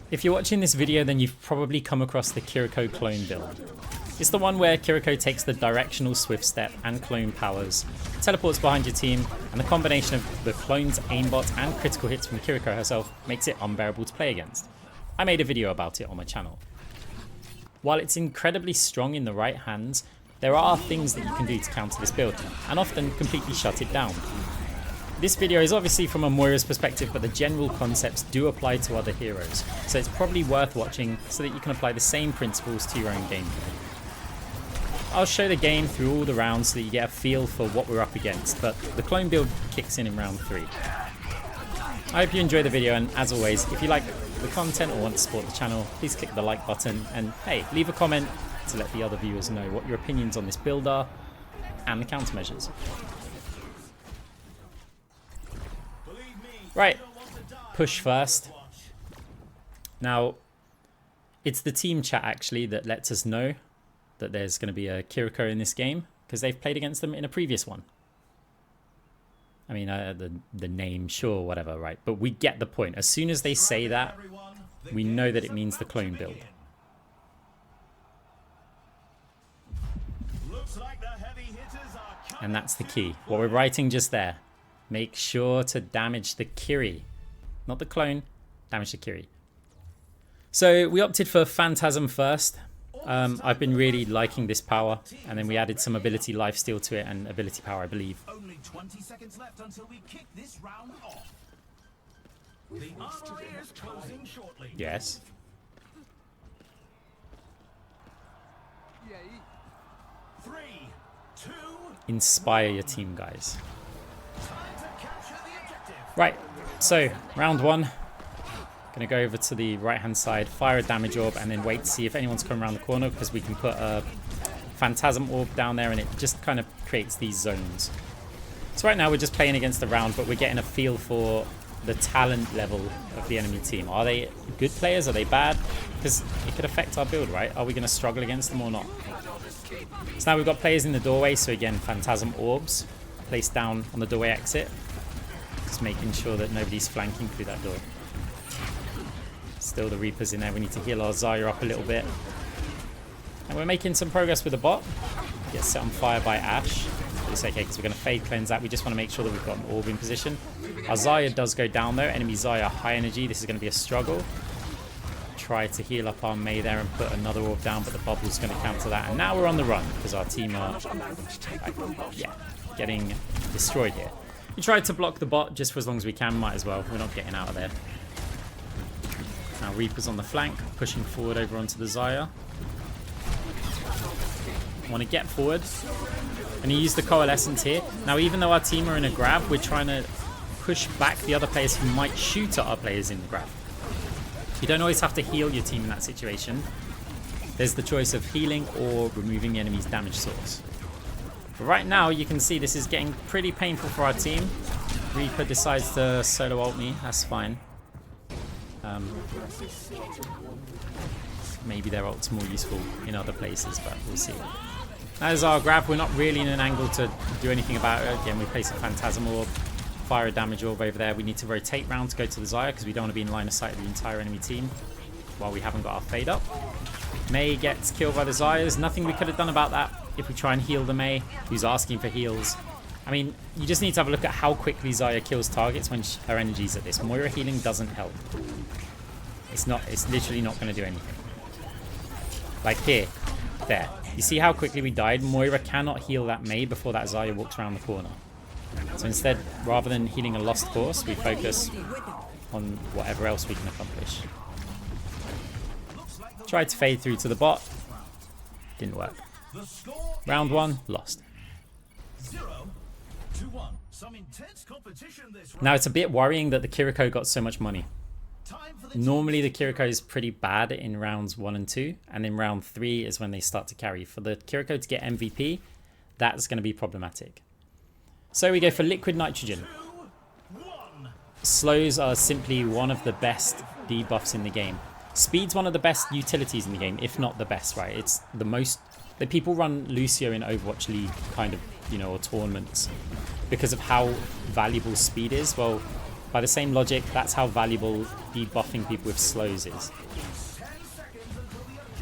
If you're watching this video, then you've probably come across the Kiriko clone build. It's the one where Kiriko takes the directional swift step and clone powers, teleports behind your team, and the combination of the clone's aimbot and critical hits from Kiriko herself makes it unbearable to play against. I made a video about it on my channel. While it's incredibly strong in the right hands, there are things that you can do to counter this build, and often completely shut it down. This video is obviously from a Moira's perspective, but the general concepts do apply to other heroes, so it's probably worth watching so that you can apply the same principles to your own gameplay. I'll show the game through all the rounds so that you get a feel for what we're up against, but the clone build kicks in round 3. I hope you enjoy the video, and as always, if you like the content or want to support the channel, please click the like button, and hey, leave a comment to let the other viewers know what your opinions on this build are and the countermeasures. Right, push first. Now, it's the team chat actually that lets us know that there's going to be a Kiriko in this game, because they've played against them in a previous one. I mean, the name, sure, whatever, right? But we get the point. As soon as they say that, we know that it means the clone build. And that's the key. What we're writing just there. Make sure to damage the Kiri. Not the clone, damage the Kiri. So we opted for Phantasm first. I've been really liking this power, and then we added some ability lifesteal to it and ability power, I believe. Only 20 seconds left until we kick this round off. The armory is closing shortly. Yes. 3, 2, Inspire your team, guys. time to capture the objective. Right, so round 1. Gonna go over to the right hand side, fire a damage orb, and then wait to see if anyone's coming around the corner, because we can put a phantasm orb down there and it just kind of creates these zones. So right now we're just playing against the round, but we're getting a feel for the talent level of the enemy team. Are they good players? Are they bad? Because it could affect our build, right? Are we gonna struggle against them or not? So now we've got players in the doorway, so again, phantasm orbs placed down on the doorway exit. Just making sure that nobody's flanking through that door. Still the Reapers in there. We need to heal our Zarya up a little bit. And we're making some progress with the bot. Gets set on fire by Ashe. But it's okay because we're going to fade cleanse that. We just want to make sure that we've got an orb in position. Our Zarya does go down though. Enemy Zarya high energy. This is going to be a struggle. Try to heal up our Mei there and put another orb down, but the bubble's going to counter that. And now we're on the run because our team are getting destroyed here. We tried to block the bot just for as long as we can. Might as well. We're not getting out of there. Now Reaper's on the flank, pushing forward over onto the Zarya. Want to get forward. And he used the Coalescence here. Now even though our team are in a grab, we're trying to push back the other players who might shoot at our players in the grab. You don't always have to heal your team in that situation. There's the choice of healing or removing the enemy's damage source. But right now you can see this is getting pretty painful for our team. Reaper decides to solo ult me, that's fine. Maybe their ult's more useful in other places, but we'll see. That is our grab. We're not really in an angle to do anything about it. Again, we place a Phantasm Orb, fire a damage orb over there. We need to rotate round to go to the Zarya because we don't want to be in line of sight of the entire enemy team while we haven't got our fade up. Mei gets killed by the Zarya. There's nothing we could have done about that if we try and heal the Mei, who's asking for heals. I mean, you just need to have a look at how quickly Zarya kills targets when her energy's at this. Moira healing doesn't help. It's literally not going to do anything. Like here, there. You see how quickly we died? Moira cannot heal that Mei before that Zarya walks around the corner. So instead, rather than healing a lost course, we focus on whatever else we can accomplish. Tried to fade through to the bot. Didn't work. Round 1, lost. Now it's a bit worrying that the Kiriko got so much money. Normally the Kiriko is pretty bad in rounds 1 and 2, and in round 3 is when they start to carry. For the Kiriko to get MVP, that's going to be problematic. So we go for liquid nitrogen. Slows are simply one of the best debuffs in the game. Speed's one of the best utilities in the game, if not the best, right? It's the most that people run Lucio in Overwatch League kind of, you know, or tournaments because of how valuable speed is. Well, By the same logic, that's how valuable debuffing people with slows is.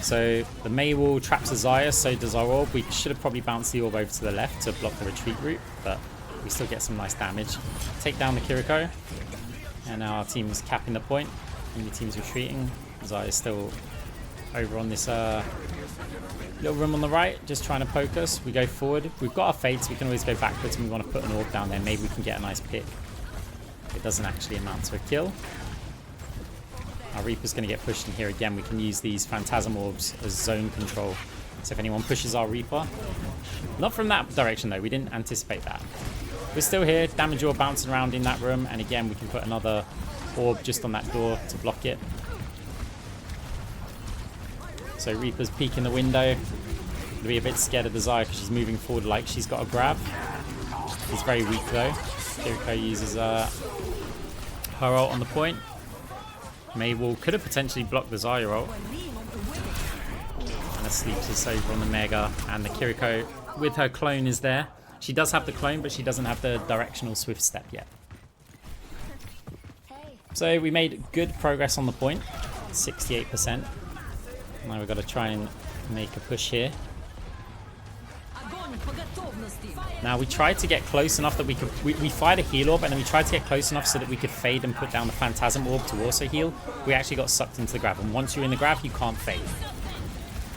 So the Mei will traps a Xayah, so does our orb. We should have probably bounced the orb over to the left to block the retreat route, but we still get some nice damage. Take down the Kiriko, and now our team's capping the point. Enemy team's retreating. Xayah is still over on this little room on the right, just trying to poke us. We go forward. We've got our fates. We can always go backwards, and we want to put an orb down there. Maybe we can get a nice pick. It doesn't actually amount to a kill. Our Reaper's going to get pushed in here again. We can use these Phantasm Orbs as zone control. So if anyone pushes our Reaper... Not from that direction though, we didn't anticipate that. We're still here, damage orb bouncing around in that room, and again we can put another orb just on that door to block it. So Reaper's peeking the window. Gonna be a bit scared of the Xayah because she's moving forward like she's got a grab. She's very weak though. Kiriko uses her ult on the point. Maywall could have potentially blocked the Xayah ult. And the sleeps us over on the Mega, and the Kiriko with her clone is there. She does have the clone, but she doesn't have the directional swift step yet. So we made good progress on the point, 68%. Now we've got to try and make a push here. Now we tried to get close enough that we could, we fired a heal orb, and then we tried to get close enough so that we could fade and put down the Phantasm Orb to also heal. We actually got sucked into the grab, and once you're in the grab, you can't fade.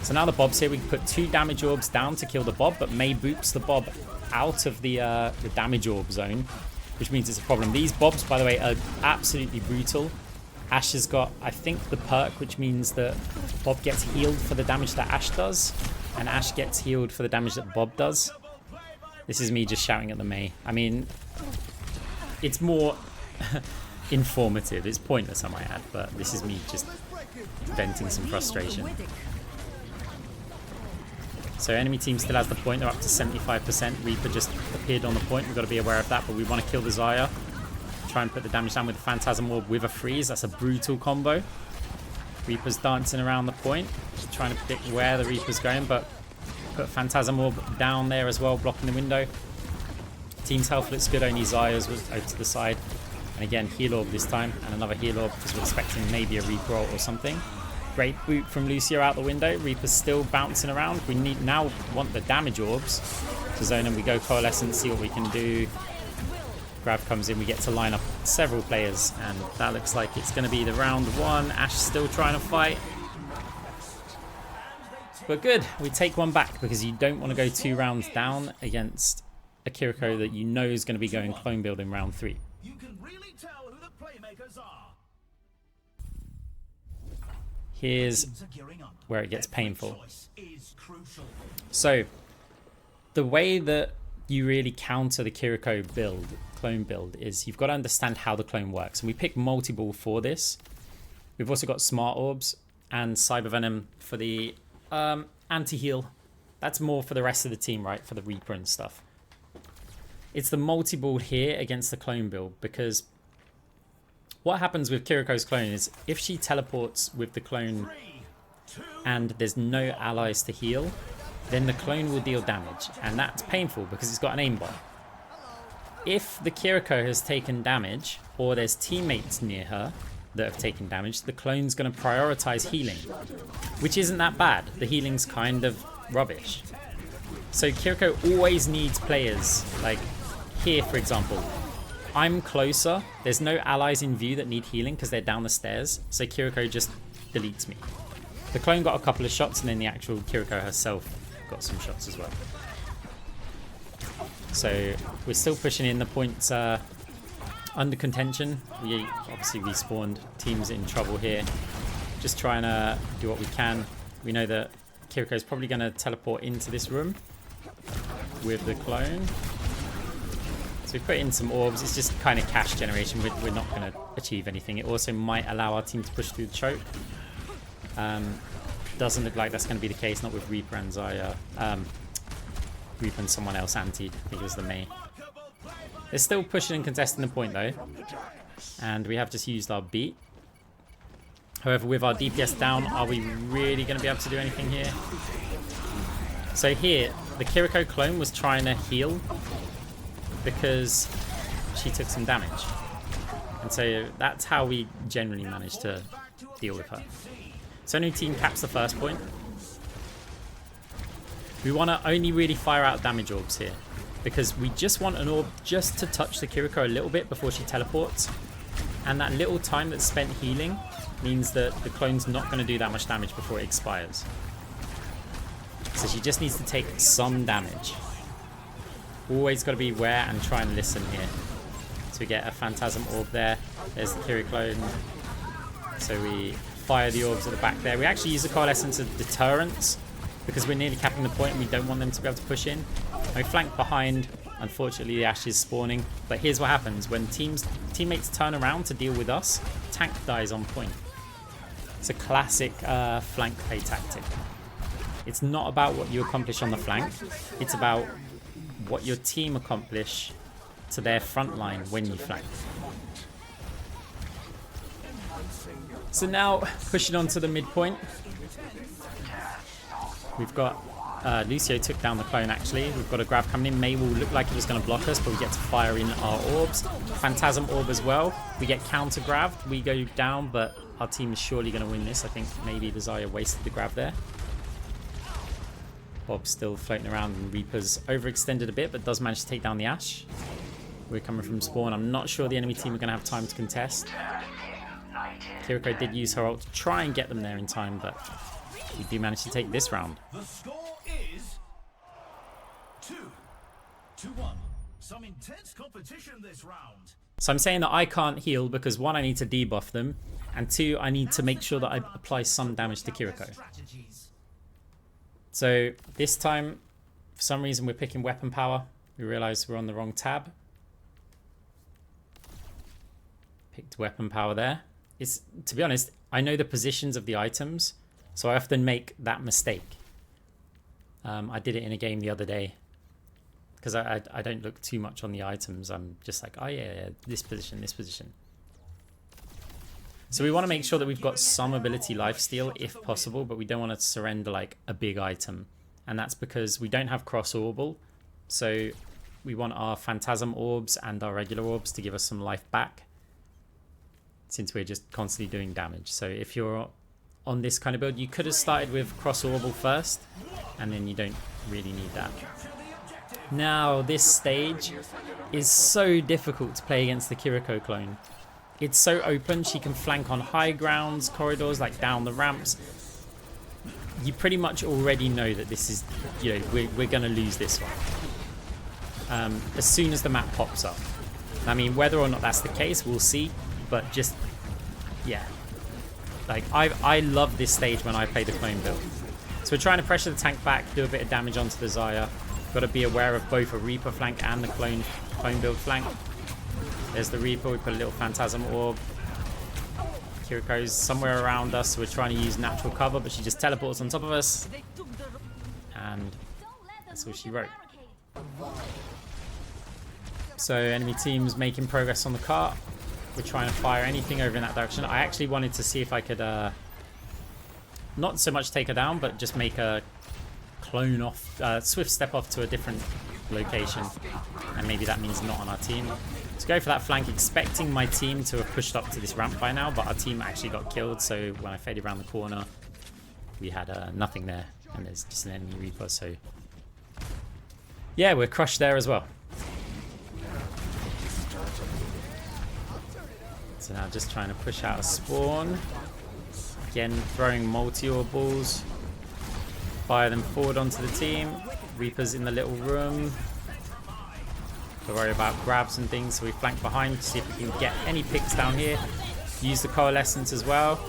So now the Bob's here. We can put 2 damage orbs down to kill the Bob, but Mei boops the Bob out of the damage orb zone, which means it's a problem. These Bobs, by the way, are absolutely brutal. Ashe has got, I think, the perk, which means that Bob gets healed for the damage that Ashe does, and Ashe gets healed for the damage that Bob does. This is me just shouting at the Mei. I mean, it's more informative. It's pointless, I might add, but this is me just venting some frustration. So enemy team still has the point. They're up to 75%. Reaper just appeared on the point. We've got to be aware of that, but we want to kill the Xayah. Try and put the damage down with the Phantasm Orb with a freeze. That's a brutal combo. Reaper's dancing around the point, just trying to predict where the Reaper's going, but put Phantasm Orb down there as well, blocking the window. Team's health looks good, only Xayah's was over to the side. And again, heal orb this time, and another heal orb because we're expecting maybe a Reaper ult or something. Great boot from Lucio out the window. Reaper's still bouncing around. We now want the damage orbs to zone, and we go Coalescent, see what we can do. Grab comes in, we get to line up several players, and that looks like it's going to be the round 1. Ashe still trying to fight. But good, we take one back because you don't want to go 2 rounds down against a Kiriko that you know is going to be going clone build in round 3. You can really tell who the playmakers are. Here's where it gets painful. So, the way that you really counter the Kiriko build, clone build, is you've got to understand how the clone works. And we pick multi-ball for this. We've also got Smart Orbs and Cyber Venom for the anti-heal. That's more for the rest of the team, right? For the Reaper and stuff. It's the multi-ball here against the clone build, because what happens with Kiriko's clone is if she teleports with the clone and there's no allies to heal, then the clone will deal damage, and that's painful because it's got an aimbot. If the Kiriko has taken damage, or there's teammates near her that have taken damage, the clone's going to prioritize healing, which isn't that bad. The healing's kind of rubbish. So Kiriko always needs players, like here for example. I'm closer, there's no allies in view that need healing because they're down the stairs, so Kiriko just deletes me. The clone got a couple of shots, and then the actual Kiriko herself got some shots as well. So we're still pushing in. The points under contention. We obviously respawned. Team's in trouble here. Just trying to do what we can. We know that Kiriko's probably going to teleport into this room with the clone. So we put in some orbs. It's just kind of cash generation. We're not going to achieve anything. It also might allow our team to push through the choke. Doesn't look like that's going to be the case. Not with Reaper and Xayah. Reaper and someone else antied. I think it was the Mei. They're still pushing and contesting the point though. And we have just used our beat. However, with our DPS down, are we really going to be able to do anything here? So here, the Kiriko clone was trying to heal because she took some damage. And And so that's how we generally manage to deal with her. So enemy team caps the first point. We want to only really fire out damage orbs here, because we just want an orb just to touch the Kiriko a little bit before she teleports. And that little time that's spent healing means that the clone's not going to do that much damage before it expires. So she just needs to take some damage. Always got to be aware and try and listen here. So we get a Phantasm Orb there. There's the Kiriko clone. So we fire the orbs at the back there. We actually use the Coalescence as deterrence because we're nearly capping the point and we don't want them to be able to push in. And we flank behind. Unfortunately, the Ashe is spawning. But here's what happens. When teammates turn around to deal with us, tank dies on point. It's a classic flank play tactic. It's not about what you accomplish on the flank. It's about what your team accomplish to their front line when you flank. So now pushing on to the midpoint. We've got Lucio took down the clone actually. We've got a grab coming in. May will look like it was going to block us, but we get to fire in our orbs. Phantasm Orb as well. We get counter grabbed. We go down, but our team is surely going to win this. I think maybe the Zarya wasted the grab there. Bob's still floating around and Reaper's overextended a bit, but does manage to take down the Ashe. We're coming from spawn. I'm not sure the enemy team are going to have time to contest. Kiriko did use her ult to try and get them there in time, but we do manage to take this round. The score is 2-1. Some intense competition this round. So I'm saying that I can't heal because 1, I need to debuff them, and 2, I need to make sure that I apply some damage to Kiriko. So this time, for some reason, we're picking weapon power. We realize we're on the wrong tab. Picked weapon power there. To be honest, I know the positions of the items, so I often make that mistake. I did it in a game the other day because I don't look too much on the items. I'm just like, oh yeah, this position, this position. So we want to make sure that we've got some ability lifesteal if possible, but we don't want to surrender like a big item. And that's because we don't have cross orbal. So we want our Phantasm Orbs and our regular orbs to give us some life back, since we're just constantly doing damage. So if you're on this kind of build, you could have started with cross orbal first, and then you don't really need that. Now this stage is so difficult to play against the Kiriko clone. It's so open. She can flank on high grounds, corridors, like down the ramps. You pretty much already know that this is, you know, we're going to lose this one. As soon as the map pops up. I mean, whether or not that's the case, we'll see. But just, yeah. Like, I love this stage when I play the clone build. So we're trying to pressure the tank back, do a bit of damage onto the Zarya. Got to be aware of both a Reaper flank and the clone build flank. There's the Reaper, we put a little Phantasm Orb. Kiriko's somewhere around us, so we're trying to use natural cover, but she just teleports on top of us. And that's all she wrote. So enemy team's making progress on the cart. We're trying to fire anything over in that direction. I actually wanted to see if I could not so much take her down, but just make a clone off, swift step off to a different location. And maybe that means not on our team. To go for that flank, expecting my team to have pushed up to this ramp by now, but our team actually got killed. So when I faded around the corner, we had nothing there, and there's just an enemy Reaper. So yeah, we're crushed there as well. So now just trying to push out a spawn. Again, throwing multi-orbals. Fire them forward onto the team. Reaper's in the little room. Don't worry about grabs and things, so we flank behind to see if we can get any picks down here. Use the Coalescence as well.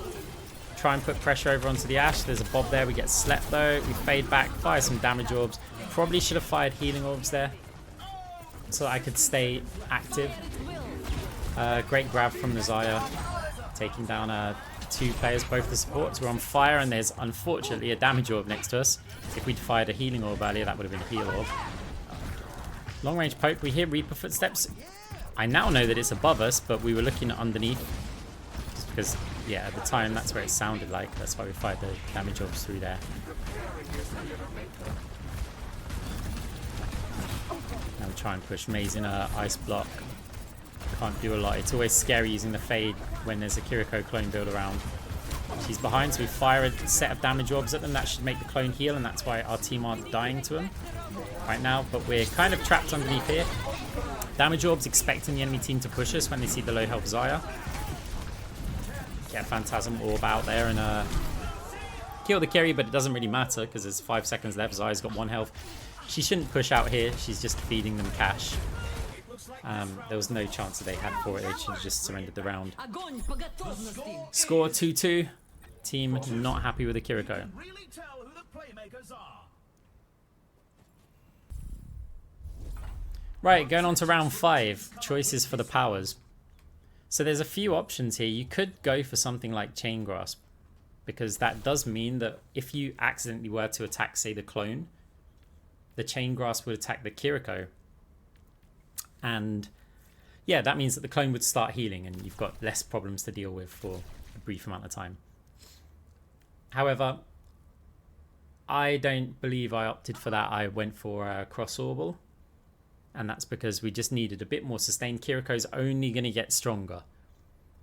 Try and put pressure over onto the Ashe. There's a Bob there. We get slept though. We fade back, fire some damage orbs. Probably should have fired healing orbs there so I could stay active. Great grab from the Zarya. Taking down 2 players, both the supports. We're on fire and there's unfortunately a damage orb next to us. If we'd fired a healing orb earlier, that would have been a heal orb. Long range poke, we hear Reaper footsteps. I now know that it's above us, but we were looking underneath. Just because, yeah, at the time that's where it sounded like. That's why we fired the damage orbs through there. Now we try and push Maze in a ice block. Can't do a lot. It's always scary using the Fade when there's a Kiriko clone build around. She's behind, so we fire a set of damage orbs at them. That should make the clone heal, and that's why our team aren't dying to them right now. But we're kind of trapped underneath here. Damage orbs expecting the enemy team to push us when they see the low health Xayah. Get Phantasm Orb out there and kill the Kiri, but it doesn't really matter because there's 5 seconds left. Xayah's got 1 health. She shouldn't push out here. She's just feeding them cash. There was no chance that they had for it. They should have just surrendered the round. Score 2-2. Team not happy with the Kiriko. Really tell who the playmakers are. Right, going on to round 5. Choices for the powers. So there's a few options here. You could go for something like Chain Grasp, because that does mean that if you accidentally were to attack, say, the clone, the Chain Grasp would attack the Kiriko. And yeah, that means that the clone would start healing and you've got less problems to deal with for a brief amount of time. However, I don't believe I opted for that. I went for a Cross Orbal, and that's because we just needed a bit more sustain. Kiriko's only going to get stronger,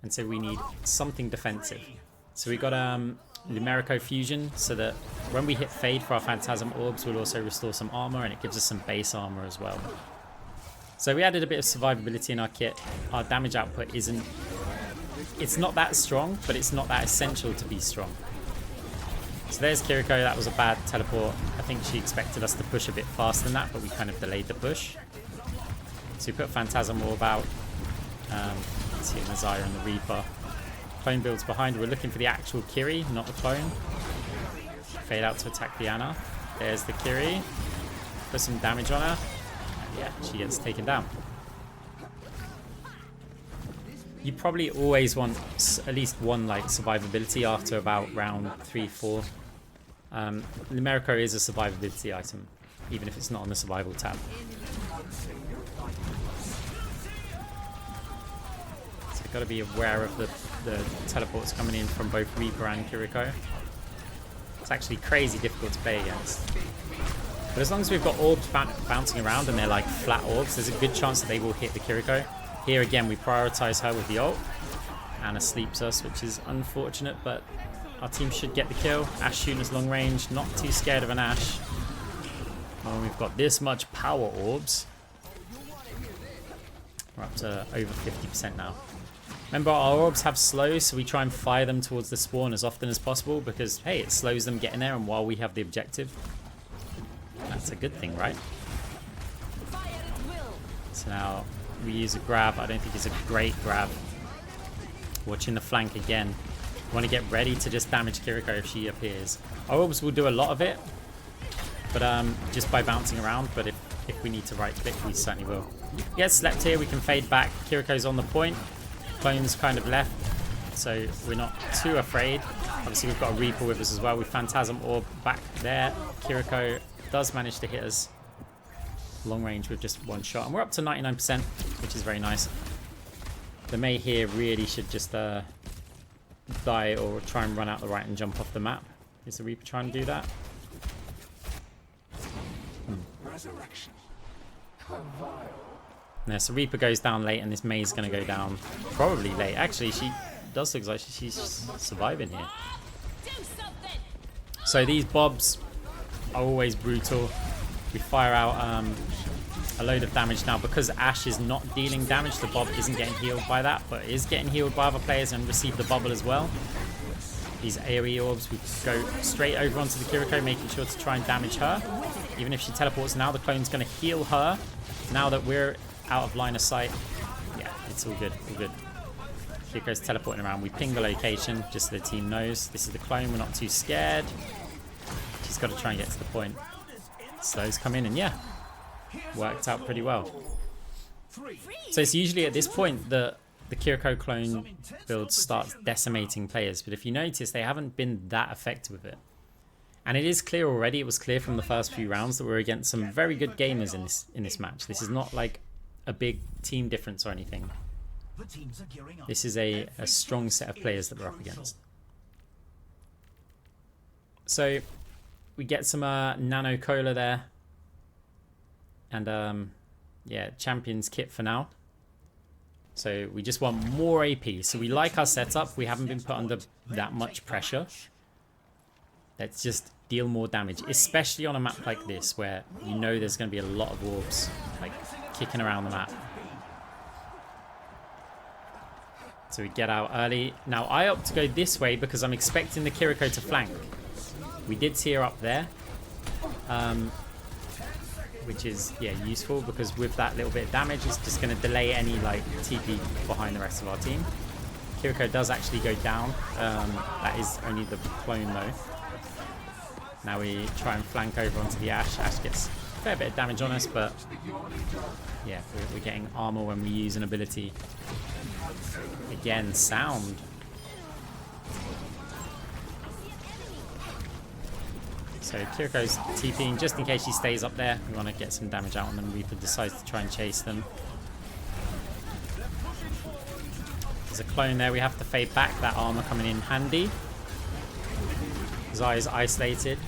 and so we need something defensive. So we got Numerico Fusion, so that when we hit Fade for our Phantasm Orbs, we'll also restore some armor, and it gives us some base armor as well. So we added a bit of survivability in our kit. Our damage output isn't... It's not that strong, but it's not that essential to be strong. So there's Kiriko. That was a bad teleport. I think she expected us to push a bit faster than that, but we kind of delayed the push. So we put Phantasm Orb out. Let's see the Xayah and the Reaper. Clone builds behind. We're looking for the actual Kiri, not the clone. Fade out to attack the Ana. There's the Kiri. Put some damage on her. Yeah, she gets taken down. You probably always want at least one like survivability after about round 3-4. Numerico is a survivability item, even if it's not on the survival tab. So you've got to be aware of the teleports coming in from both Reaper and Kiriko. It's actually crazy difficult to play against. But as long as we've got orbs bouncing around and they're like flat orbs, there's a good chance that they will hit the Kiriko. Here again, we prioritize her with the ult. Ana sleeps us, which is unfortunate, but our team should get the kill. Ashe shooting us long range, not too scared of an Ashe. When we've got this much power orbs, we're up to over 50% now. Remember, our orbs have slow, so we try and fire them towards the spawn as often as possible because, hey, it slows them getting there, and while we have the objective, that's a good thing, right? So now we use a grab. I don't think it's a great grab. Watching the flank again. We want to get ready to just damage Kiriko if she appears. Our orbs will do a lot of it, but just by bouncing around. But if we need to right click, we certainly will. Get slept here. We can fade back. Kiriko's on the point. Clone's kind of left, so we're not too afraid. Obviously, we've got a Reaper with us as well. With Phantasm Orb back there. Kiriko does manage to hit us long range with just one shot, and we're up to 99%, which is very nice. The Mei here really should just die or try and run out the right and jump off the map. Is the Reaper trying to do that? Resurrection. No, so Reaper goes down late, and this Mei's going to go down probably late. Actually, she does look like she's surviving here. So these bobs are always brutal. We fire out a load of damage now. Because Ashe is not dealing damage, the bob isn't getting healed by that, but is getting healed by other players and receive the bubble as well. These AoE orbs, we go straight over onto the Kiriko, making sure to try and damage her. Even if she teleports now, the clone's going to heal her. Now that we're out of line of sight, yeah, it's all good, all good. Kiriko's teleporting around. We ping the location just so the team knows. This is the clone, we're not too scared. She's got to try and get to the point. Slows come in, and yeah, worked out pretty well. So it's usually at this point that the Kiriko clone build starts decimating players, but if you notice, they haven't been that effective with it. And it is clear already, it was clear from the first few rounds that we're against some very good gamers in this match. This is not like a big team difference or anything. This is a strong set of players that we're up against. So we get some Nano Cola there. And yeah, Champions kit for now. So we just want more AP. So we like our setup. We haven't been put under that much pressure. Let's just deal more damage, especially on a map like this where you know there's going to be a lot of orbs like kicking around the map. So we get out early. Now I opt to go this way because I'm expecting the Kiriko to flank. We did see her up there. Which is, yeah, useful because with that little bit of damage, it's just going to delay any like TP behind the rest of our team. Kiriko does actually go down. That is only the clone though. Now we try and flank over onto the Ashe. Ashe gets a fair bit of damage on us, but yeah, we're getting armor when we use an ability. Again, sound. So Kiriko's TPing just in case she stays up there. We want to get some damage out on them. Reaper decides to try and chase them. There's a clone there. We have to fade back. That armor coming in handy. Zai is isolated.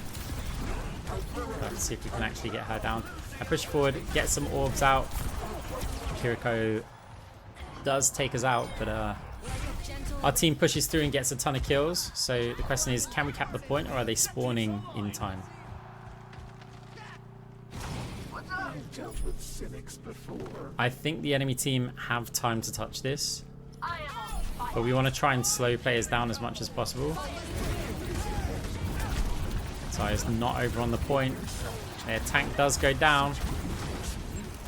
Let's see if we can actually get her down. I push forward, get some orbs out. Kiriko does take us out, but our team pushes through and gets a ton of kills. So the question is, can we cap the point or are they spawning in time? I think the enemy team have time to touch this, but we want to try and slow players down as much as possible. So it's not over on the point. Their tank does go down.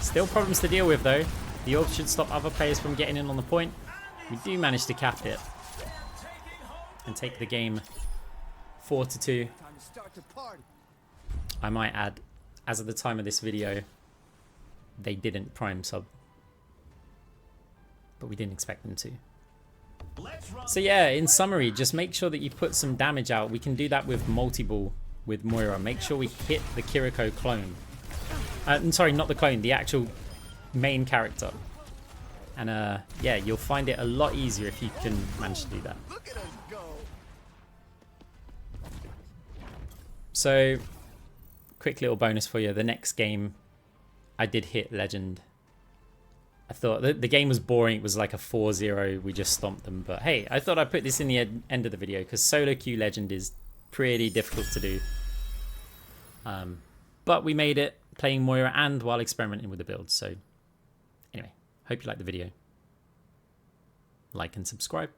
Still problems to deal with though. The orb should stop other players from getting in on the point. We do manage to cap it and take the game 4-2. I might add, as of the time of this video, they didn't prime sub, but we didn't expect them to. So yeah, in summary, just make sure that you put some damage out. We can do that with multi-ball with Moira. Make sure we hit the Kiriko clone. I'm sorry, not the clone, the actual main character. And yeah, you'll find it a lot easier if you can manage to do that. So, quick little bonus for you. The next game, I did hit Legend. I thought the game was boring. It was like a 4-0. We just stomped them. But hey, I thought I'd put this in the end of the video because solo queue Legend is pretty difficult to do. But we made it playing Moira and while experimenting with the build. So anyway, hope you liked the video. Like and subscribe.